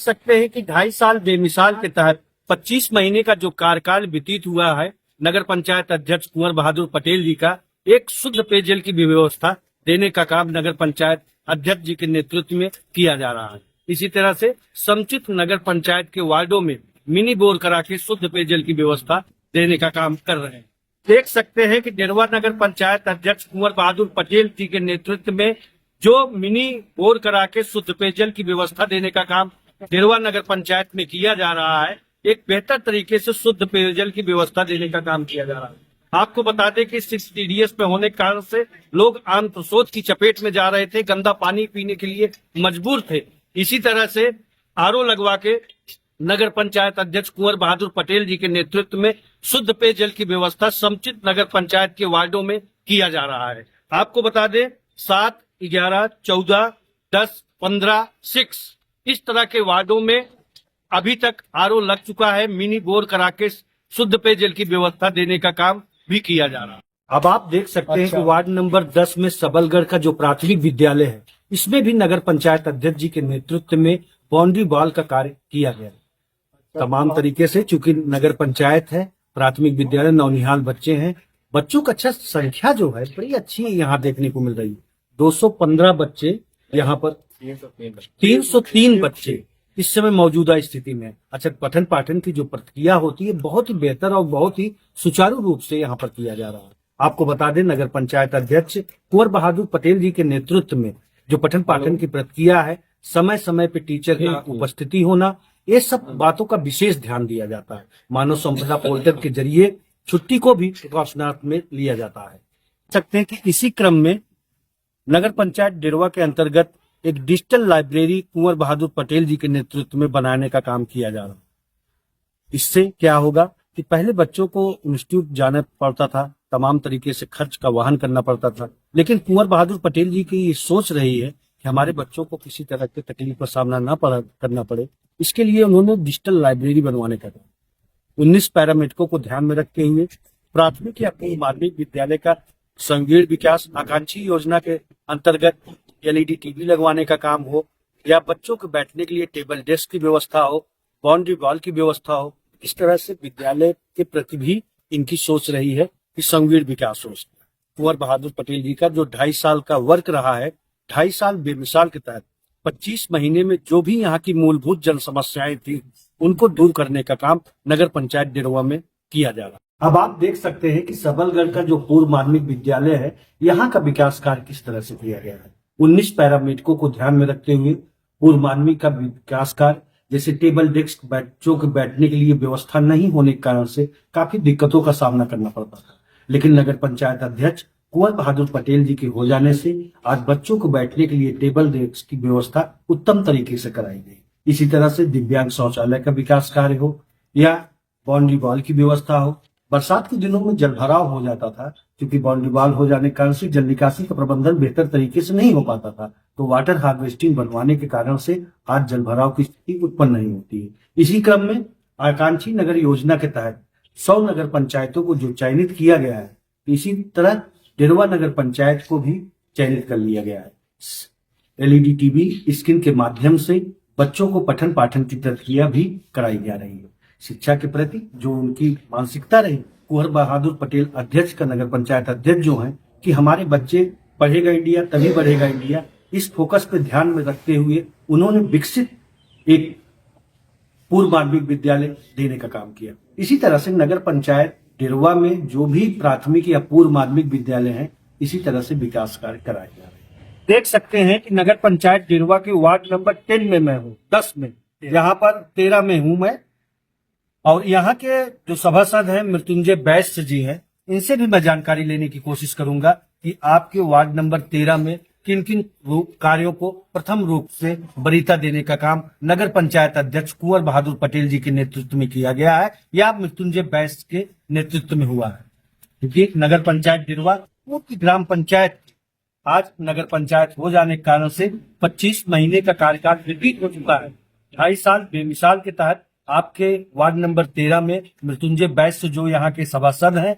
सकते हैं कि 2.5 साल बेमिसाल के तहत 25 महीने का जो कार्यकाल व्यतीत हुआ है नगर पंचायत अध्यक्ष कुंवर बहादुर पटेल जी का, एक शुद्ध पेयजल की व्यवस्था देने का काम नगर पंचायत अध्यक्ष जी के नेतृत्व में किया जा रहा है। इसी तरह से समुचित नगर पंचायत के वार्डों में मिनी बोर करा के शुद्ध पेयजल की व्यवस्था देने का काम कर रहे हैं। देख सकते हैं कि डेरवा नगर पंचायत अध्यक्ष कुंवर बहादुर पटेल जी के नेतृत्व में जो मिनी बोर करा के शुद्ध पेयजल की व्यवस्था देने का काम डेरवा नगर पंचायत में किया जा रहा है, एक बेहतर तरीके से शुद्ध पेयजल की व्यवस्था देने का काम किया जा रहा है। आपको बता दें कि 6 TDS में होने के कारण से लोग आंत्रशोथ की चपेट में जा रहे थे, गंदा पानी पीने के लिए मजबूर थे। इसी तरह से RO लगवा के नगर पंचायत अध्यक्ष कुंवर बहादुर पटेल जी के नेतृत्व में शुद्ध पेयजल की व्यवस्था समुचित नगर पंचायत के वार्डों में किया जा रहा है। आपको बता दें 7, 11, 14, 10, 15, 6 इस तरह के वार्डों में अभी तक RO लग चुका है। मिनी बोर करा के शुद्ध पेयजल की व्यवस्था देने का काम भी किया जा रहा है। अब आप देख सकते हैं कि वार्ड नंबर 10 में सबलगढ़ का जो प्राथमिक विद्यालय है, इसमें भी नगर पंचायत अध्यक्ष जी के नेतृत्व में बाउंड्री वॉल का कार्य किया गया। तमाम तरीके से, चूंकि नगर पंचायत है, प्राथमिक विद्यालय, नौनिहाल बच्चे हैं, बच्चों का अच्छा संख्या जो है बड़ी अच्छी यहाँ देखने को मिल रही है। 215 बच्चे यहाँ पर, 303 बच्चे इस समय मौजूदा स्थिति में। अच्छा, पठन पाठन की जो प्रक्रिया होती है बहुत ही बेहतर और बहुत ही सुचारू रूप से यहाँ पर किया जा रहा है। आपको बता दें नगर पंचायत अध्यक्ष कुंवर बहादुर पटेल जी के नेतृत्व में जो पठन पाठन की प्रक्रिया है, समय समय पे टीचर की उपस्थिति होना, ये सब बातों का विशेष ध्यान दिया जाता है। मानव संपदा पोर्टल के जरिए छुट्टी को भी प्रिकॉशनार्थ में लिया जाता है। सकते हैं कि इसी क्रम में नगर पंचायत डेरवा के अंतर्गत एक डिजिटल लाइब्रेरी कुंवर बहादुर पटेल जी के नेतृत्व में बनाने का काम किया जा रहा है। इससे क्या होगा कि पहले बच्चों को इंस्टीट्यूट जाना पड़ता था, तमाम तरीके से खर्च का वहन करना पड़ता था, लेकिन कुंवर बहादुर पटेल जी की ये सोच रही है कि हमारे बच्चों को किसी तरह की तकलीफ का सामना न करना पड़े। इसके लिए उन्होंने डिजिटल लाइब्रेरी बनवाने का काम 19 पैरामीटरों को ध्यान में रखते हुए प्राथमिक या पूर्व माध्यमिक विद्यालय का संगीण विकास आकांक्षी योजना के अंतर्गत LED TV लगवाने का काम हो, या बच्चों के बैठने के लिए टेबल डेस्क की व्यवस्था हो, बाउंड्री वॉल की व्यवस्था हो, इस तरह से विद्यालय के प्रति भी इनकी सोच रही है कि संगीण विकास हो। कुंवर बहादुर पटेल जी का जो 2.5 साल का वर्क रहा है, 2.5 साल बेमिसाल के तहत 25 महीने में जो भी यहाँ की मूलभूत जन समस्याएं थी, उनको दूर करने का काम नगर पंचायत डेरवा में किया जा रहा है। अब आप देख सकते हैं कि सबलगढ़ का जो पूर्व माध्यमिक विद्यालय है, यहाँ का विकास कार्य किस तरह से किया गया है। 19 पैरामीटरों को ध्यान में रखते हुए पूर्व माध्यमिक का विकास कार्य, जैसे टेबल डेस्क, बच्चों के बैठने के लिए व्यवस्था नहीं होने के कारण से काफी दिक्कतों का सामना करना पड़ता था, लेकिन नगर पंचायत अध्यक्ष कुंवर बहादुर पटेल जी के हो जाने से आज बच्चों को बैठने के लिए टेबल डेस्क की व्यवस्था उत्तम तरीके से कराई गई। इसी तरह से दिव्यांग शौचालय का विकास कार्य हो या बाउंड्री वॉल की व्यवस्था हो। बरसात के दिनों में जल भराव हो जाता था, क्योंकि बाउंड्री वॉल हो जाने के कारण से जल निकासी का प्रबंधन बेहतर तरीके से नहीं हो पाता था, तो वाटर हार्वेस्टिंग बनवाने के कारण से आज जल भराव की स्थिति उत्पन्न नहीं होती है। इसी क्रम में आकांक्षी नगर योजना के तहत 100 नगर पंचायतों को जो चयनित किया गया है, इसी तरह डेरवा नगर पंचायत को भी चयनित कर लिया गया है। LED TV स्क्रीन के माध्यम से बच्चों को पठन पाठन की प्रक्रिया भी कराई जा रही है। शिक्षा के प्रति जो उनकी मानसिकता रही, कुंवर बहादुर पटेल अध्यक्ष का नगर पंचायत अध्यक्ष जो हैं कि हमारे बच्चे पढ़ेगा इंडिया तभी बढ़ेगा इंडिया, इस फोकस पे ध्यान में रखते हुए उन्होंने विकसित एक पूर्व माध्यमिक विद्यालय देने का काम किया। इसी तरह से नगर पंचायत डेरवा में जो भी प्राथमिक या पूर्व माध्यमिक विद्यालय हैं, इसी तरह से विकास कार्य कराए जा रहे हैं। देख सकते हैं कि नगर पंचायत डेरवा के वार्ड नंबर 10 में मैं हूँ, 10 में, यहाँ पर 13 में हूँ मैं, और यहाँ के जो सभासद हैं मृत्युंजय बैश्य जी हैं, इनसे भी मैं जानकारी लेने की कोशिश करूंगा कि आपके वार्ड नंबर 13 में किन किन कार्यों को प्रथम रूप से वरीयता देने का काम नगर पंचायत अध्यक्ष कुंवर बहादुर पटेल जी के नेतृत्व में किया गया है या मृत्युंजय बैश्य के नेतृत्व में हुआ है। क्योंकि नगर पंचायत डेरवा की ग्राम पंचायत आज नगर पंचायत हो जाने के कारण से 25 महीने का कार्यकाल व्यतीत हो चुका है। 2.5 साल बेमिसाल के तहत आपके वार्ड नंबर 13 में मृत्युंजय बैश्य जो यहाँ के सभासद हैं,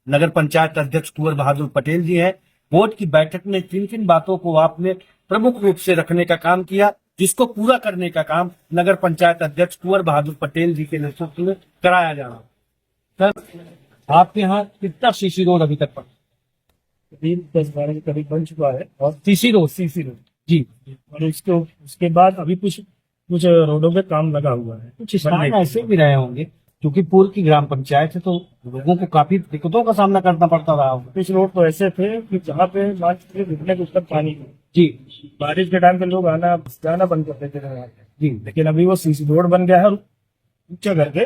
नगर पंचायत अध्यक्ष कुंवर बहादुर पटेल जी हैं, बोर्ड की बैठक में किन किन बातों को आपने प्रमुख रूप से रखने का काम किया, जिसको पूरा करने का काम नगर पंचायत अध्यक्ष कुंवर बहादुर पटेल जी के नेतृत्व में कराया जा रहा है। सर, आपके यहाँ कितना सीसी रोड अभी तक पड़ा? करीब 10-12 के करीब बन चुका है और सीसी रोड सीसी रोड जी, और उसके बाद अभी कुछ कुछ रोडों पे काम लगा हुआ है। कुछ स्थान ऐसे भी रहे होंगे क्योंकि पूर्व की ग्राम पंचायत है तो लोगों को काफी दिक्कतों का सामना करना पड़ता रहा होगा। कुछ रोड तो ऐसे थे कि जहाँ पे मान लीजिए घुटने के ऊपर पानी था, जी बारिश के टाइम पे लोग आना जाना बंद कर देते थे वहाँ पे। जी, लेकिन अभी वो सीसी रोड बन गया है और ऊंचा करके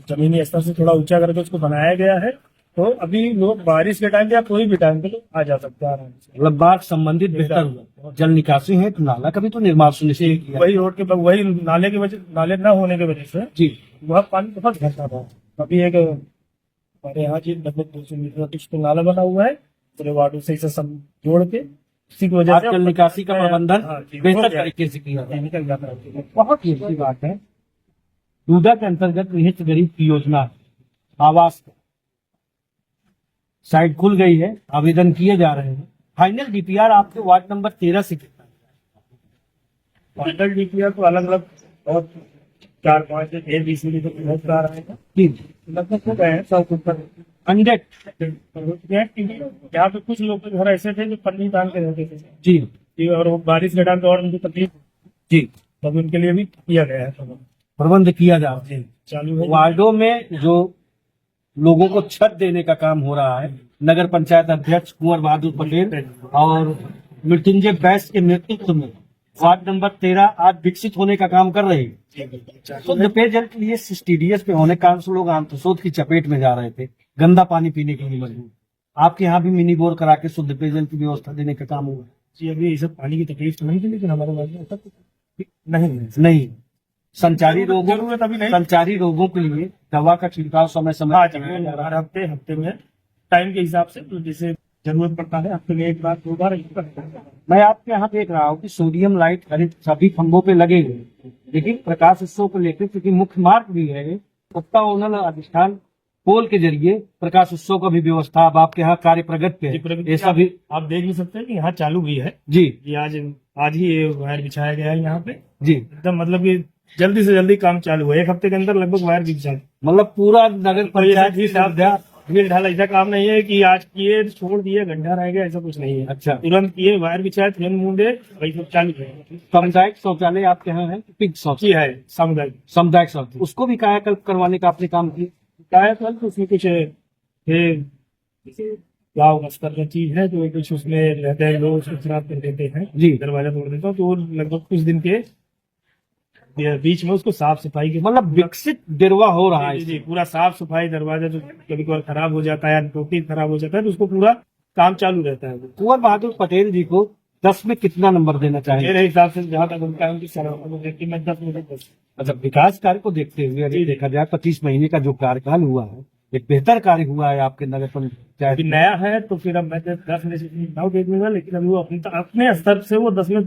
जमीनी स्तर से थोड़ा ऊंचा करके उसको बनाया गया है, तो अभी लोग बारिश के टाइम पे या कोई भी टाइम पे लोग आ जा सकते हैं आराम से। मतलब बाढ़ संबंधित बेहतर हुआ। जल निकासी है तो नाला का भी तो निर्माण सुनिश्चित किया। वही रोड के वही नाले की वजह, नाले न होने की वजह से जी, वह पानी बहुत घटता था। अभी एक हमारे यहाँ जी लगभग 200 मीटर कुछ तो नाला बना हुआ है पूरे वार्डों से इसे सब जोड़ के, इसी की वजह से जल निकासी का प्रबंधन हाँ जी, बेहतर हो गया। तरीके से किया जाए। निकल जाता है। बहुत ही अच्छी बात है। रूडा के अंतर्गत निहित गरीब की योजना आवास साइट खुल गई है, आवेदन किए जा रहे हैं। फाइनल डीपीआर आपके वार्ड नंबर 13 से कितना? फाइनल डीपीआर तो अलग अलग और 4-5 से 20 मिली तो बहुत आ रहा है, जी, लगभग हो गए हैं 100 के ऊपर। 100 यहाँ पे कुछ लोग के घर ऐसे थे जो पन्नी तान के रहते थे जी जी, और वो बारिश के टाइम पे और उनको तकलीफ, जी, तब उनके लिए भी किया गया है प्रबंध। प्रबंध किया जा रहा है। जी चालू है। वार्डों में जो लोगों को छत देने का काम हो रहा है, नगर पंचायत अध्यक्ष कुंवर बहादुर पटेल और मृत्युंजय बैस के नेतृत्व में वार्ड नंबर 13 आज विकसित होने का काम कर रही है। शुद्ध पेयजल के लिए STDS पे होने के कारण से लोग आंतसोध की चपेट में जा रहे थे, गंदा पानी पीने के लिए मजबूर। आपके यहाँ भी मिनी बोर करा के शुद्ध पेयजल की व्यवस्था देने का काम हुआ? जी अभी ये सब पानी की तकलीफ तो नहीं थी, लेकिन हमारे पास में ऐसा कुछ नहीं। संचारी रोगों जरूरत अभी नहीं। संचारी रोगों के लिए दवा का छिड़काव समय समय हाँ जी, हर हफ्ते में टाइम के हिसाब से, तो जैसे जरूरत पड़ता है हफ्ते में 1 बार 2 बार इसका मैं आपके यहाँ देख रहा हूँ कि सोडियम लाइट खरीद सभी खंभों पे लगे हुए हैं। लेकिन प्रकाश उत्सव को लेकर क्योंकि मुख्य मार्ग भी है, गुप्ता ओनल अधिष्ठान पोल के जरिए प्रकाश उत्सव का भी व्यवस्था अब आपके यहाँ कार्य प्रगति पे है। ये सभी आप देख भी सकते हैं कि यहाँ चालू भी है जी जी। आज ही ये वायर बिछाया गया है यहाँ पे जी, एकदम, मतलब कि जल्दी से जल्दी काम चालू हुआ है। 1 हफ्ते के अंदर लगभग वायर बिछ जाए। मतलब पूरा नगर पंचायत की सुविधा। भीड़ ढाल ऐसा काम नहीं है कि आज किए छोड़ दिए घंटा रह गया, ऐसा कुछ नहीं है। अच्छा, तुरंत किए वायर बिछाए, तुरंत मुंडे, वही सब चालू है। सामुदायिक शौचालय आपके यहाँ है? पिंक शौचालय है सामुदायिक सामुदायिक शौचालय, उसको भी कायाकल्प करवाने का आपने काम किया? कायाकल्प उसमें कुछ गाँव स्तर का चीज है, तो कुछ उसमें रहते हैं लोग, उसको खराब कर देते हैं जी, दरवाजा तोड़ देता हूँ, तो लगभग कुछ दिन के बीच में उसको साफ सफाई के मतलब विकसित दिरवा हो रहा है। जी, पूरा साफ सफाई, दरवाजा जो कभी कभार खराब हो जाता है या टोटी खराब हो जाता है तो उसको पूरा काम चालू रहता है। कुंवर बहादुर पटेल जी को 10 में कितना नंबर देना चाहेंगे? मेरे हिसाब से जहाँ तक उनका उनकी सर्वोपरि मैं 10 में से 10। अच्छा, विकास कार्य को देखते हुए अगर देखा जाए 25 महीने का जो कार्यकाल हुआ है, एक बेहतर कार्य हुआ है आपके नगर पंचायत अभी नया है तो फिर अब मैं 10 में से 9 दे दूंगा, लेकिन अभी वो अपने स्तर से वो 10 में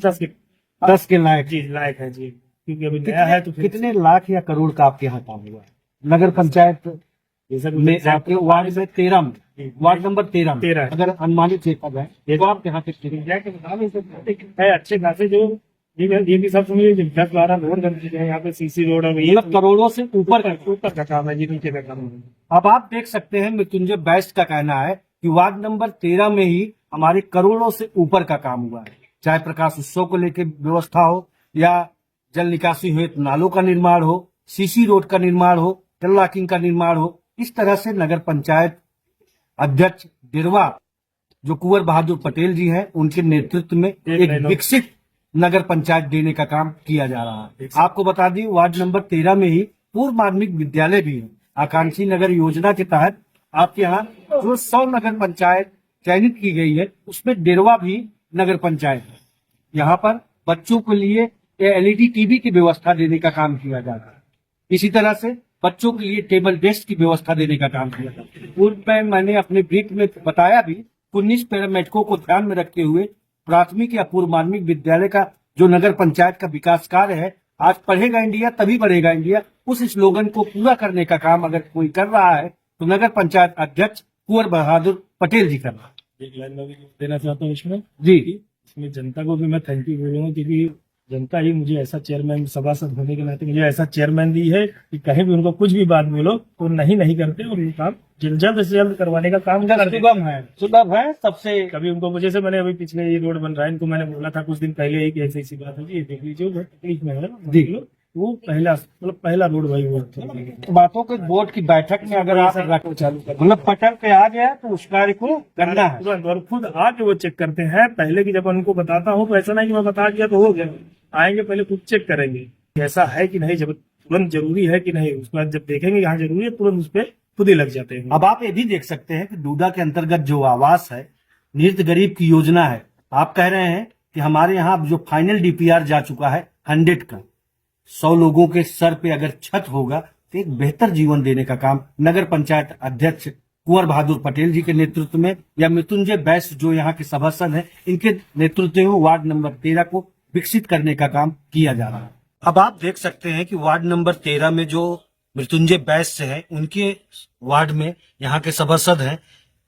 10 के लायक जी लायक है जी, क्योंकि अभी नया है तो फिर कितने लाख या करोड़ का आपके यहाँ काम हुआ है नगर पंचायत में? आपके वार्ड में 13 में, वार्ड नंबर 13 में अगर अनुमानित देखा जाए तो आपके यहाँ है अच्छे खासे जो ये भी सब समझिए 10-12 रोड बन चुके हैं यहाँ पे, सीसी रोड है, मतलब करोड़ों से ऊपर का काम है जी, नीचे का काम है। अब आप देख सकते हैं मृत्युंजय बैस का कहना है कि वार्ड नंबर 13 में ही हमारे करोड़ों से ऊपर का काम हुआ है, चाहे प्रकाश उत्सव को लेकर व्यवस्था हो या जल निकासी हेतु नालों का निर्माण हो, सीसी रोड का निर्माण हो, इंटरलॉकिंग का निर्माण हो। इस तरह से नगर पंचायत अध्यक्ष दिरवा जो कुंवर बहादुर पटेल जी हैं, उनके नेतृत्व में एक विकसित नगर पंचायत देने का काम किया जा रहा है। आपको बता दी वार्ड नंबर 13 में ही पूर्व माध्यमिक विद्यालय भी है। आकांक्षी नगर योजना के तहत आपके यहाँ जो 100 नगर पंचायत चयनित की गई है उसमें डेरवा भी नगर पंचायत है। यहाँ पर बच्चों के लिए LED TV की व्यवस्था देने का काम किया जा रहा है। इसी तरह से बच्चों के लिए टेबल डेस्क की व्यवस्था देने का काम किया जाता है। पूर्व में मैंने अपने ब्रीफ में बताया भी 19 पैरामेडिकों को ध्यान में रखते हुए प्राथमिक या पूर्व माध्यमिक विद्यालय का जो नगर पंचायत का विकास कार्य है, आज पढ़ेगा इंडिया तभी बढ़ेगा इंडिया, उस स्लोगन को पूरा करने का काम अगर कोई कर रहा है तो नगर पंचायत अध्यक्ष कुंवर बहादुर पटेल जी कर रहा है। एक लाइन में भी देना चाहता हूँ इसमें जी, इसमें जनता को भी मैं थैंक यू बोलूंगा, क्योंकि जनता ही मुझे ऐसा चेयरमैन, सभासद होने के नाते मुझे ऐसा चेयरमैन दी है कि कहीं भी उनको कुछ भी बात बोलो तो नहीं करते और ये काम जल्द से जल्द करवाने का काम करते। सुलभ है सबसे। कभी उनको मुझे से मैंने अभी पिछले ये रोड बन रहा है, इनको मैंने बोला था कुछ दिन पहले ही कि ऐसी ऐसी बात है जी, ये देख लीजिए, बहुत तकलीफ में है, देख लो। वो पहला रोड भाई वो बातों के बोर्ड की बैठक में अगर आप चालू कर मतलब पटल पे आ गया तो उस कार्य को करना है। तुरंत, और खुद आके वो चेक करते हैं। पहले की जब उनको बताता हूँ तो ऐसा नहीं कि मैं बता दिया तो हो गया, आएंगे पहले खुद चेक करेंगे ऐसा है कि नहीं, जब तुरंत जरूरी है कि नहीं, उसके बाद जब देखेंगे यहाँ जरूरी है तुरंत उस पर खुद ही लग जाते हैं। अब आप ये भी देख सकते हैं कि डूडा के अंतर्गत जो आवास है, निर्ध गरीब की योजना है, आप कह रहे हैं कि हमारे यहाँ जो फाइनल डीपीआर जा चुका है 100 का, 100 लोगों के सर पे अगर छत होगा तो एक बेहतर जीवन देने का काम नगर पंचायत अध्यक्ष कुंवर बहादुर पटेल जी के नेतृत्व में या मृत्युंजय बैस जो यहाँ के सभासद हैं, इनके नेतृत्व में वार्ड नंबर 13 को विकसित करने का काम किया जा रहा है। अब आप देख सकते हैं कि वार्ड नंबर 13 में जो मृत्युंजय बैस से है, उनके वार्ड में यहाँ के सभासद हैं,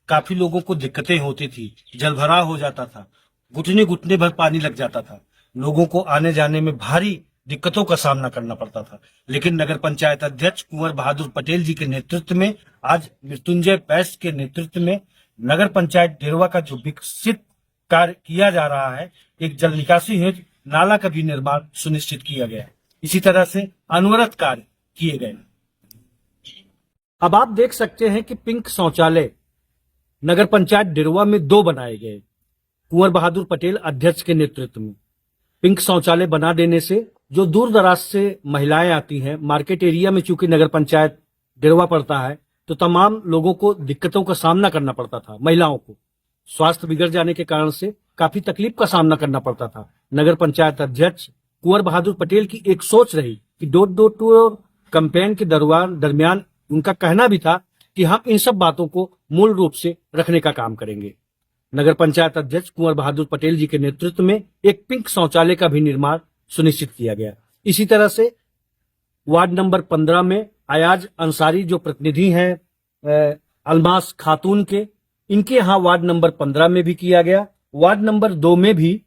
काफी लोगों को दिक्कतें होती थी, जलभराव हो जाता था, घुटने घुटने भर पानी लग जाता था, लोगों को आने जाने में भारी दिक्कतों का सामना करना पड़ता था। लेकिन नगर पंचायत अध्यक्ष कुंवर बहादुर पटेल जी के नेतृत्व में, आज मृत्युंजय बैस के नेतृत्व में नगर पंचायत डेरवा का जो विकसित कार्य किया जा रहा है, एक जल निकासी हेतु नाला का भी निर्माण सुनिश्चित किया गया। इसी तरह से अनवरत कार्य किए गए। अब आप देख सकते हैं कि पिंक शौचालय नगर पंचायत डेरवा में 2 बनाए गए कुंवर बहादुर पटेल अध्यक्ष के नेतृत्व में। पिंक शौचालय बना देने से जो दूर दराज से महिलाएं आती हैं, मार्केट एरिया में चूंकि नगर पंचायत डेरवा पड़ता है तो तमाम लोगों को दिक्कतों का सामना करना पड़ता था। महिलाओं को स्वास्थ्य बिगड़ जाने के कारण से काफी तकलीफ का सामना करना पड़ता था। नगर पंचायत अध्यक्ष कुंवर बहादुर पटेल की एक सोच रही कि डोर टू डोर कैंपेन के दरमियान उनका कहना भी था कि हम इन सब बातों को मूल रूप से रखने का काम करेंगे। नगर पंचायत अध्यक्ष कुंवर बहादुर पटेल जी के नेतृत्व में एक पिंक शौचालय का भी निर्माण सुनिश्चित किया गया। इसी तरह से वार्ड नंबर 15 में अयाज अंसारी जो प्रतिनिधि हैं अलमास खातून के, इनके यहाँ वार्ड नंबर 15 में भी किया गया। वार्ड नंबर 2 में भी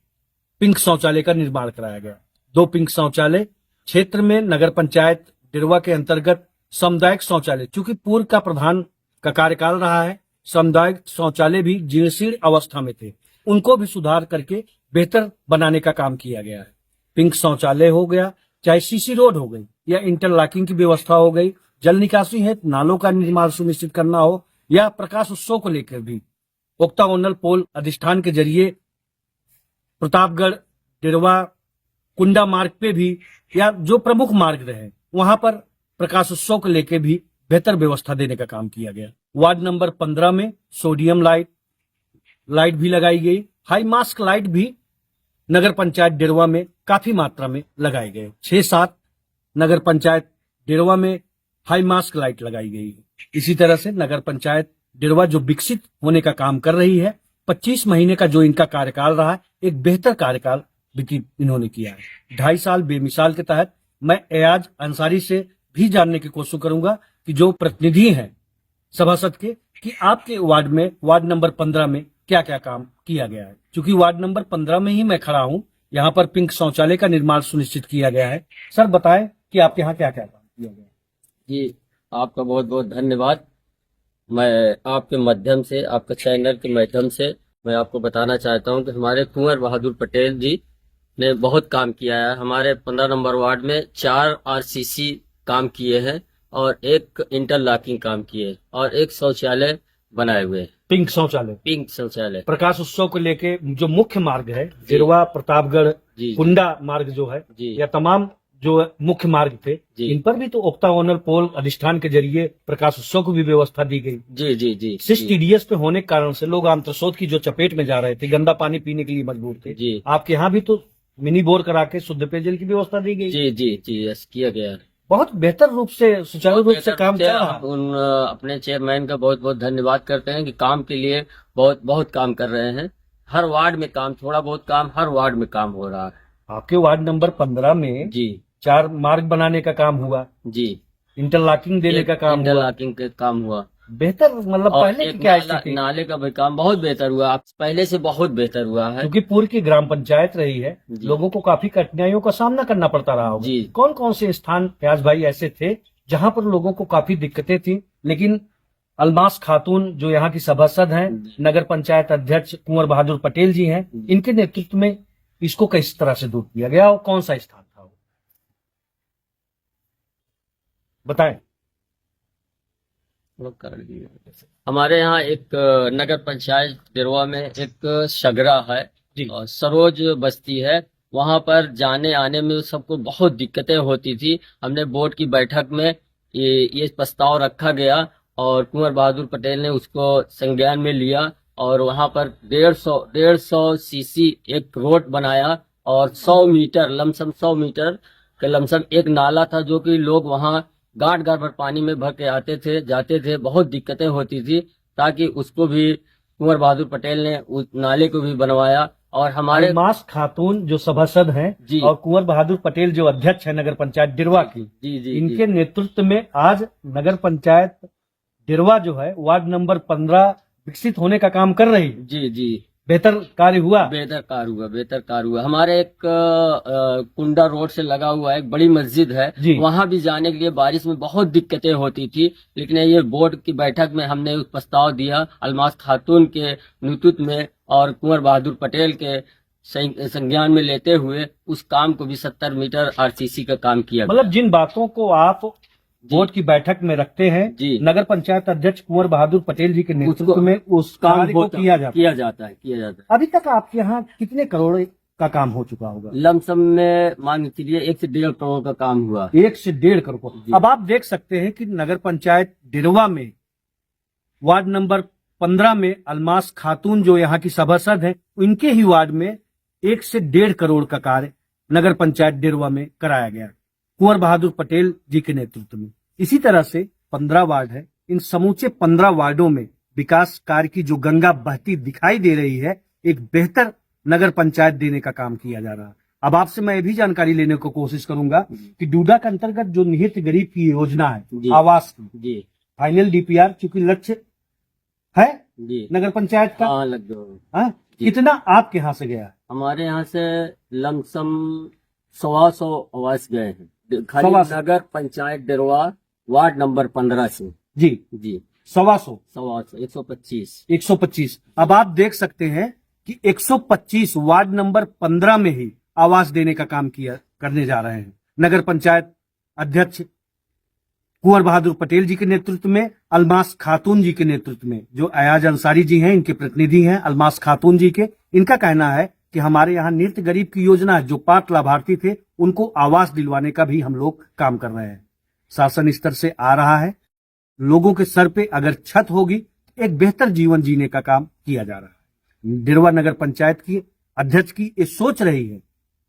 पिंक शौचालय का निर्माण कराया गया। 2 पिंक शौचालय क्षेत्र में नगर पंचायत डेरवा के अंतर्गत सामुदायिक शौचालय, चूंकि पूर्व का प्रधान का कार्यकाल रहा है, सामुदायिक शौचालय भी जीर्ण अवस्था में थे, उनको भी सुधार करके बेहतर बनाने का काम किया गया है। पिंक शौचालय हो गया, चाहे सीसी रोड हो गई या इंटरलॉकिंग की व्यवस्था हो गई, जल निकासी है, नालों का निर्माण सुनिश्चित करना हो, या प्रकाश उत्सव को लेकर भी ओक्टागोनल पोल अधिष्ठान के जरिए प्रतापगढ़ डेरवा कुंडा मार्ग पे भी या जो प्रमुख मार्ग रहे वहां पर प्रकाश उत्सव को लेकर भी बेहतर व्यवस्था देने का काम किया गया। वार्ड नंबर 15 में सोडियम लाइट भी लगाई गई। हाई मास्क लाइट भी नगर पंचायत डेरवा में काफी मात्रा में लगाए गए। 6-7 नगर पंचायत डेरवा में हाई मास्क लाइट लगाई गई है। इसी तरह से नगर पंचायत डेरवा जो विकसित होने का काम कर रही है, 25 महीने का जो इनका कार्यकाल रहा है, एक बेहतर कार्यकाल इन्होंने किया है। 2.5 साल बेमिसाल के तहत मैं एयाज अंसारी से भी जानने की कोशिश करूंगा कि जो प्रतिनिधि हैं सभासद के, कि आपके वार्ड में वार्ड नंबर 15 में क्या क्या काम किया गया है। क्योंकि वार्ड नंबर 15 में ही मैं खड़ा हूं, यहाँ पर पिंक शौचालय का निर्माण सुनिश्चित किया गया है। सर बताएं कि आपके यहाँ क्या क्या काम किया गया है। जी, आपका बहुत बहुत धन्यवाद। मैं आपके माध्यम से, आपके चैनल के माध्यम से मैं आपको बताना चाहता हूं कि हमारे कुंवर बहादुर पटेल जी ने बहुत काम किया है। हमारे 15 नंबर वार्ड में 4 आरसीसी काम किए हैं और 1 इंटरलॉकिंग काम किए और 1 शौचालय बनाए हुए हैं। पिंक शौचालय प्रकाश उत्सव को लेके जो मुख्य मार्ग है डेरवा प्रतापगढ़ कुंडा मार्ग जो है जी, या तमाम जो मुख्य मार्ग थे, इन पर भी तो ओक्टागोनल पोल अधिष्ठान के जरिए प्रकाश उत्सव की भी व्यवस्था दी गई। जी जी जी। सिस्ट टीडीएस पे होने के कारण से लोग आंत्रशोथ की जो चपेट में जा रहे थे, गंदा पानी पीने के लिए मजबूर थे जी। आपके यहाँ भी तो मिनी बोर करा के शुद्ध पेयजल की व्यवस्था दी गई। जी जी जी, यस किया गया है। बहुत बेहतर रूप से सुचारू रूप से काम चल रहा है। उन अपने चेयरमैन का बहुत बहुत धन्यवाद करते हैं कि काम के लिए बहुत बहुत काम कर रहे हैं। हर वार्ड में काम, थोड़ा बहुत काम हर वार्ड में काम हो रहा है। आपके वार्ड नंबर 15 में जी 4 मार्ग बनाने का काम हुआ जी, इंटरलॉकिंग देने का काम हुआ। इंटरलॉकिंग का काम हुआ बेहतर मतलब और पहले की एक क्या नाला, स्थिति? नाले का भी काम बहुत बेहतर हुआ, अब पहले से बहुत बेहतर हुआ है। क्योंकि पूर्व की ग्राम पंचायत रही है, जी। लोगों को काफी कठिनाइयों का सामना करना पड़ता रहा होगा। जी। कौन कौन से स्थान फयाज भाई ऐसे थे जहां पर लोगों को काफी दिक्कतें थी, लेकिन अलमास खातून जो यहाँ की सभासद हैं, जी। नगर पंचायत अध्यक्ष कुंवर बहादुर पटेल जी हैं, जी। इनके नेतृत्व में इसको किस तरह से दूर किया गया और कौन सा स्थान था वो बताएं। हमारे यहाँ एक नगर पंचायत दिरवा में एक सगरा है जी। और सरोज बस्ती है, वहां पर जाने आने में सबको बहुत दिक्कतें होती थी। हमने बोर्ड की बैठक में ये प्रस्ताव रखा गया और कुंवर बहादुर पटेल ने उसको संज्ञान में लिया और वहां पर 150 सीसी एक रोड बनाया और 100 मीटर लमसम 100 मीटर का लमसम एक नाला था, जो कि लोग वहां गांठ गांठ भर पानी में भर के आते थे जाते थे, बहुत दिक्कतें होती थी। ताकि उसको भी कुंवर बहादुर पटेल ने उस नाले को भी बनवाया और हमारे अलमास खातून जो सभासद हैं जी। और कुंवर बहादुर पटेल जो अध्यक्ष है नगर पंचायत डिरवा की, जी जी इनके जी नेतृत्व में आज नगर पंचायत डिरवा जो है वार्ड नंबर 15 विकसित होने का काम कर रही है। जी जी बेहतर कार्य हुआ। बेहतर कार हुआ, बेहतर कार हुआ। हमारे एक कुंडा रोड से लगा हुआ एक बड़ी मस्जिद है, जी। वहां भी जाने के लिए बारिश में बहुत दिक्कतें होती थी, लेकिन ये बोर्ड की बैठक में हमने उस प्रस्ताव दिया अलमास खातून के नेतृत्व में और कुंवर बहादुर पटेल के संज्ञान में लेते हुए उस काम को भी 70 मीटर आरसीसी का काम किया गया। मतलब जिन बातों को आप बोर्ड की बैठक में रखते हैं, जी। नगर पंचायत अध्यक्ष कुंवर बहादुर पटेल जी के नेतृत्व उसको- में उस काम कार्य को होता- किया जाता है। किया जाता है। अभी तक आपके यहाँ कितने करोड़ का काम हो चुका होगा? लमसम में मान के चलिए 1 से 1.5 करोड़ का काम हुआ। 1 से 1.5 करोड़। जी। अब आप देख सकते हैं कि नगर पंचायत डिरवा में वार्ड नंबर 15 में अलमास खातून जो यहाँ की सभासद हैं, उनके ही वार्ड में 1 से 1.5 करोड़ का कार्य नगर पंचायत डिरवा में कराया गया कुंवर बहादुर पटेल जी के नेतृत्व में। इसी तरह से 15 वार्ड है, इन समूचे 15 वार्डों में विकास कार्य की जो गंगा बहती दिखाई दे रही है, एक बेहतर नगर पंचायत देने का काम किया जा रहा है। अब आपसे मैं ये भी जानकारी लेने को कोशिश करूंगा कि डूडा के अंतर्गत जो निहित गरीब की योजना जी। है आवास की, जी फाइनल डीपीआर चूंकि लक्ष्य है जी नगर पंचायत का, हाँ लग गया। हाँ? कितना आपके यहाँ से गया है? हमारे यहाँ से लमसम 125 आवास गए हैं खाली 125 नगर पंचायत डिरवा वार्ड नंबर 15 से। जी। जी 125 125 125। अब आप देख सकते हैं कि 125 वार्ड नंबर 15 में ही आवास देने का काम करने जा रहे हैं नगर पंचायत अध्यक्ष कुंवर बहादुर पटेल जी के नेतृत्व में, अलमास खातून जी के नेतृत्व में, जो अयाज अंसारी जी हैं, इनके प्रतिनिधि हैं अलमास खातून जी के। इनका कहना है कि हमारे यहाँ नित्य गरीब की योजना है, जो पात्र लाभार्थी थे उनको आवास दिलवाने का भी हम लोग काम कर रहे हैं। शासन स्तर से आ रहा है, लोगों के सर पे अगर छत होगी तो एक बेहतर जीवन जीने का काम किया जा रहा है। डिरवा नगर पंचायत की अध्यक्ष की ये सोच रही है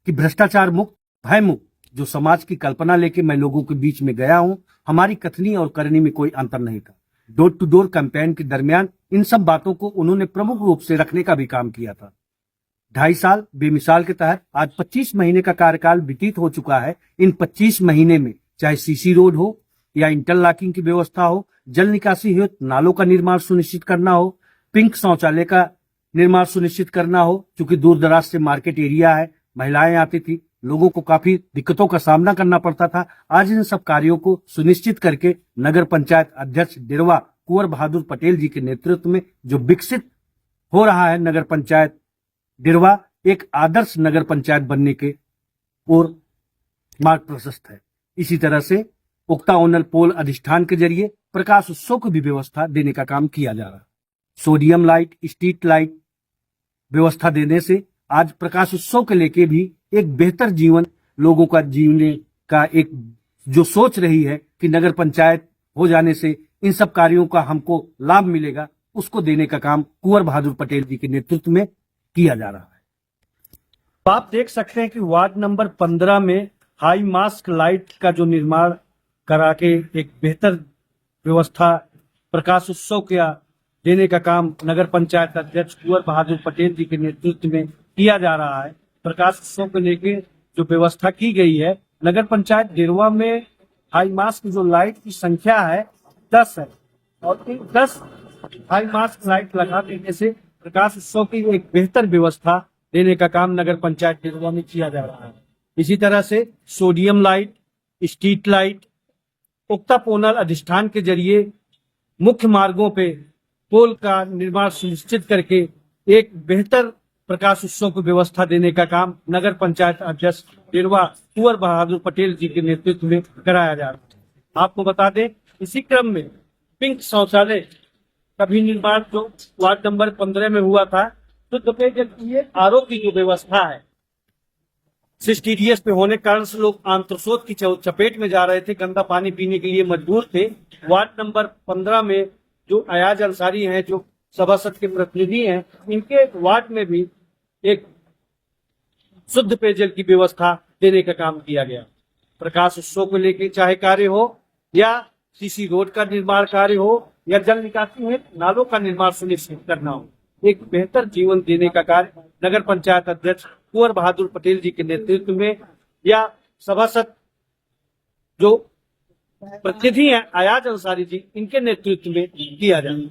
कि भ्रष्टाचार मुक्त, भय मुक्त जो समाज की कल्पना लेके मैं लोगों के बीच में गया हूं, हमारी कथनी और करनी में कोई अंतर नहीं था। डोर टू डोर कैंपेन के दरमियान इन सब बातों को उन्होंने प्रमुख रूप से रखने का भी काम किया था। 2.5 साल बेमिसाल के तहत आज 25 महीने का कार्यकाल व्यतीत हो चुका है। इन 25 महीने में चाहे सीसी रोड हो या इंटरलॉकिंग की व्यवस्था हो, जल निकासी हेतु नालों का निर्माण सुनिश्चित करना हो, पिंक शौचालय का निर्माण सुनिश्चित करना हो, क्योंकि दूर दराज से मार्केट एरिया है, महिलाएं आती थी, लोगों को काफी दिक्कतों का सामना करना पड़ता था। आज इन सब कार्यों को सुनिश्चित करके नगर पंचायत अध्यक्ष डिरवा कुंवर बहादुर पटेल जी के नेतृत्व में जो विकसित हो रहा है नगर पंचायत डिरवा, एक आदर्श नगर पंचायत बनने के ओर मार्ग प्रशस्त है। इसी तरह से उक्ता ओनल पोल अधिष्ठान के जरिए प्रकाश उत्सव की भी व्यवस्था देने का काम किया जा रहा है। सोडियम लाइट, स्ट्रीट लाइट व्यवस्था देने से आज प्रकाश उत्सव के लेके भी एक बेहतर जीवन लोगों का जीने का एक जो सोच रही है कि नगर पंचायत हो जाने से इन सब कार्यों का हमको लाभ मिलेगा, उसको देने का काम कुंवर बहादुर पटेल जी के नेतृत्व में किया जा रहा है। तो आप देख सकते हैं कि वार्ड नंबर 15 में हाई मास्क लाइट का जो निर्माण करा के एक बेहतर व्यवस्था प्रकाश उत्सव का देने का काम नगर पंचायत अध्यक्ष कुंवर बहादुर पटेल जी के नेतृत्व में किया जा रहा है। प्रकाश उत्सव को लेके जो व्यवस्था की गई है, नगर पंचायत डिरवा में हाई मास्क जो लाइट की संख्या है 10 है, और 10 हाई मास्क लाइट लगा देने से प्रकाश उत्सव की एक बेहतर व्यवस्था देने का काम नगर पंचायत डेरवा में किया जा रहा है। इसी तरह से सोडियम लाइट, स्ट्रीट लाइट, ओक्टापोनल अधिष्ठान के जरिए मुख्य मार्गों पे पोल का निर्माण सुनिश्चित करके एक बेहतर प्रकाश उत्सव की व्यवस्था देने का काम नगर पंचायत अध्यक्ष डेरवा कुंवर बहादुर पटेल जी के नेतृत्व में कराया जा रहा है। आपको बता दें, इसी क्रम में पिंक शौचालय का भी निर्माण जो वार्ड नंबर 15 में हुआ था, शुद्ध पेयजल की ये आरओ की जो व्यवस्था है सिस्टीरियस पे होने के कारण से लोग आंत्रशोथ की चपेट में जा रहे थे, गंदा पानी पीने के लिए मजबूर थे। वार्ड नंबर 15 में जो अयाज अंसारी हैं, जो सभासद के प्रतिनिधि हैं, इनके वार्ड में भी एक शुद्ध पेयजल की व्यवस्था देने का काम किया गया। प्रकाश उत्सव को लेकर चाहे कार्य हो या सीसी रोड का निर्माण कार्य हो या जल निकासी में नालों का निर्माण सुनिश्चित करना हो, एक बेहतर जीवन देने का कार्य नगर पंचायत अध्यक्ष कुंवर बहादुर पटेल जी के नेतृत्व में या सभासद जो प्रतिनिधि हैं अयाज अंसारी जी, इनके नेतृत्व में किया जाए।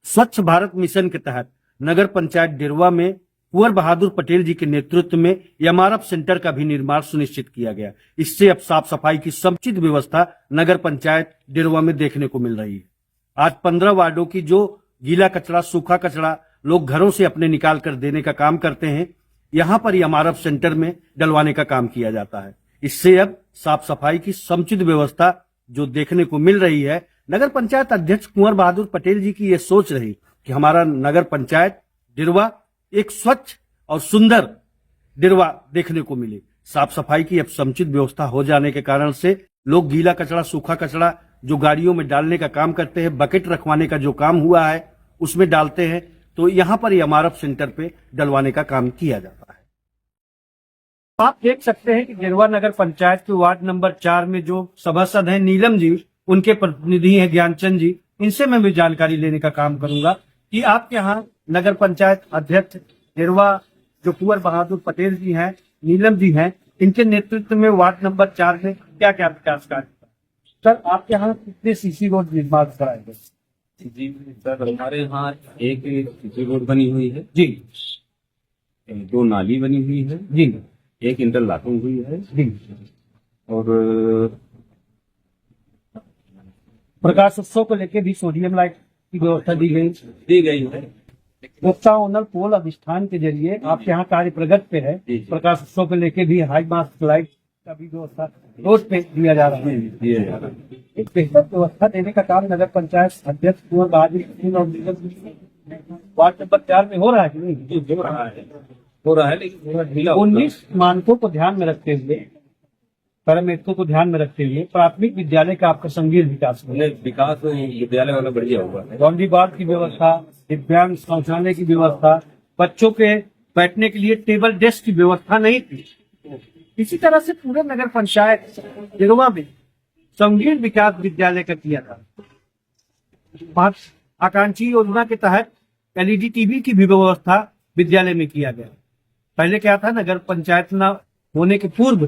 स्वच्छ भारत मिशन के तहत नगर पंचायत डेरवा में कुंवर बहादुर पटेल जी के नेतृत्व में यमारफ सेंटर का भी निर्माण सुनिश्चित किया गया। इससे अब साफ सफाई की समुचित व्यवस्था नगर पंचायत डेरवा में देखने को मिल रही है। आज 15 वार्डों की जो गीला कचरा, सूखा कचरा लोग घरों से अपने निकाल कर देने का काम करते हैं, यहाँ पर यमारफ सेंटर में डलवाने का काम किया जाता है। इससे अब साफ सफाई की समुचित व्यवस्था जो देखने को मिल रही है। नगर पंचायत अध्यक्ष कुंवर बहादुर पटेल जी की ये सोच रही कि हमारा नगर पंचायत डेरवा एक स्वच्छ और सुंदर डेरवा देखने को मिले। साफ सफाई की अब समुचित व्यवस्था हो जाने के कारण से लोग गीला कचरा, सूखा कचरा जो गाड़ियों में डालने का काम करते हैं, बकेट रखवाने का जो काम हुआ है उसमें डालते हैं, तो यहाँ पर यमारफ सेंटर पे डलवाने का काम किया जाता है। आप देख सकते हैं कि डेरवा नगर पंचायत के वार्ड नंबर 4 में जो सभासद हैं नीलम जी, उनके प्रतिनिधि हैं ज्ञानचंद जी, इनसे मैं भी जानकारी लेने का काम करूंगा कि आपके यहाँ नगर पंचायत अध्यक्ष डेरवा जो कुंवर बहादुर पटेल जी हैं, नीलम जी हैं, इनके नेतृत्व में वार्ड नंबर 4 में क्या क्या विकास कार्य। सर, आपके यहाँ कितने सीसी रोड निर्माण कराए गए? जी सर, हमारे यहाँ एक सीसी रोड बनी हुई है जी, 2 नाली बनी हुई है जी, एक इंटरलॉकिंग हुई है जी। और प्रकाश उत्सव को लेकर भी सोडियम लाइट की व्यवस्था दी गई है। ओक्टापोनल पोल अधिष्ठान के जरिए आपके यहाँ कार्य प्रगति पे है। जी। प्रकाश उत्सव को लेकर भी हाई मास्क लाइट का भी व्यवस्था रोड पे दिया जा रहा है। एक बेहतर व्यवस्था देने का काम नगर पंचायत अध्यक्ष कुंवर बहादुर पटेल और वार्ड नंबर 4 में हो रहा है कि नहीं? हो रहा है लेकिन थोड़ा ढीला होता है। 19 मानकों को ध्यान में रखते हुए, पैरामीटरों को ध्यान में रखते हुए प्राथमिक विद्यालय का आपका संगीन विकास हो। विकास विद्यालय वाला बढ़िया हुआ है। बाउंड्री बार की व्यवस्था, दिव्यांग शौचालय की व्यवस्था, बच्चों के बैठने के लिए टेबल डेस्क की व्यवस्था नहीं थी। इसी तरह से पूरे नगर पंचायत डेरवा में संगीन विकास विद्यालय का किया था। आकांक्षी योजना के तहत एलईडी टीवी की भी व्यवस्था विद्यालय में किया गया। पहले क्या था, नगर पंचायत न होने के पूर्व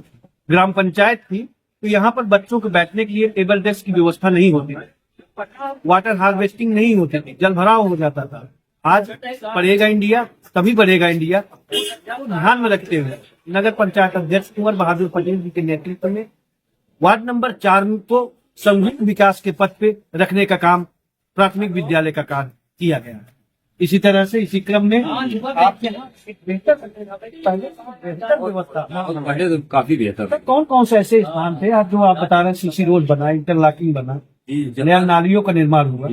ग्राम पंचायत थी, तो यहाँ पर बच्चों के बैठने के लिए टेबल डेस्क की व्यवस्था नहीं होती थी, वाटर हार्वेस्टिंग नहीं होती थी, जल भराव हो जाता था। आज बढ़ेगा इंडिया तभी बढ़ेगा इंडिया को ध्यान में रखते हुए नगर पंचायत अध्यक्ष कुंवर बहादुर पटेल जी के नेतृत्व में वार्ड नंबर 4 को समृद्ध विकास के पथ पे रखने का काम प्राथमिक विद्यालय का कार्य किया गया। इसी तरह से इसी क्रम में आपके यहाँ एक बेहतर व्यवस्था पहले तो काफी बेहतर था। कौन कौन से ऐसे स्थान थे आज जो आप बता रहे हैं? सीसी रोड बना, इंटरलॉकिंग बना, नया नालियों का निर्माण हुआ।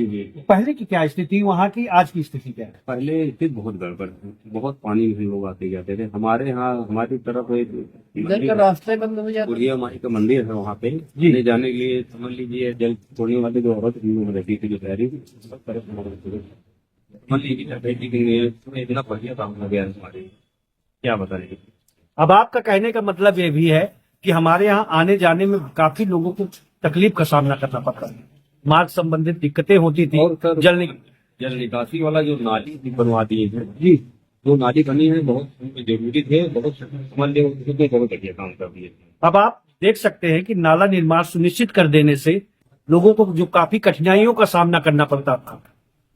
पहले की क्या स्थिति वहाँ की, आज की स्थिति क्या है? पहले स्थिति बहुत गड़बड़ थी, बहुत पानी में लोग आते जाते थे। हमारे यहाँ हमारी तरफ एक रास्ते बंद हो जाते, बुढ़िया माई का मंदिर है, वहाँ पे ले जाने के लिए समझ लीजिए जल छोड़ने वाले जो औरत रहती थी, जो शहरी समझ लीजिए इतना बढ़िया काम हो गया हमारे, क्या बताएंगे। अब आपका कहने का मतलब ये भी है कि हमारे यहाँ आने जाने में काफी लोगों को तकलीफ का सामना करना पड़ता है, मार्ग संबंधित दिक्कतें होती थी। और सर जल निकासी वाला जो नाली बनवा दिए हैं जी, जो नाली बनी है बहुत जरूरी थे, बहुत समझ लीजिए बहुत बढ़िया काम कर दिए। अब आप देख सकते हैं कि नाला निर्माण सुनिश्चित कर देने से लोगों को जो काफी कठिनाइयों का सामना करना पड़ता था।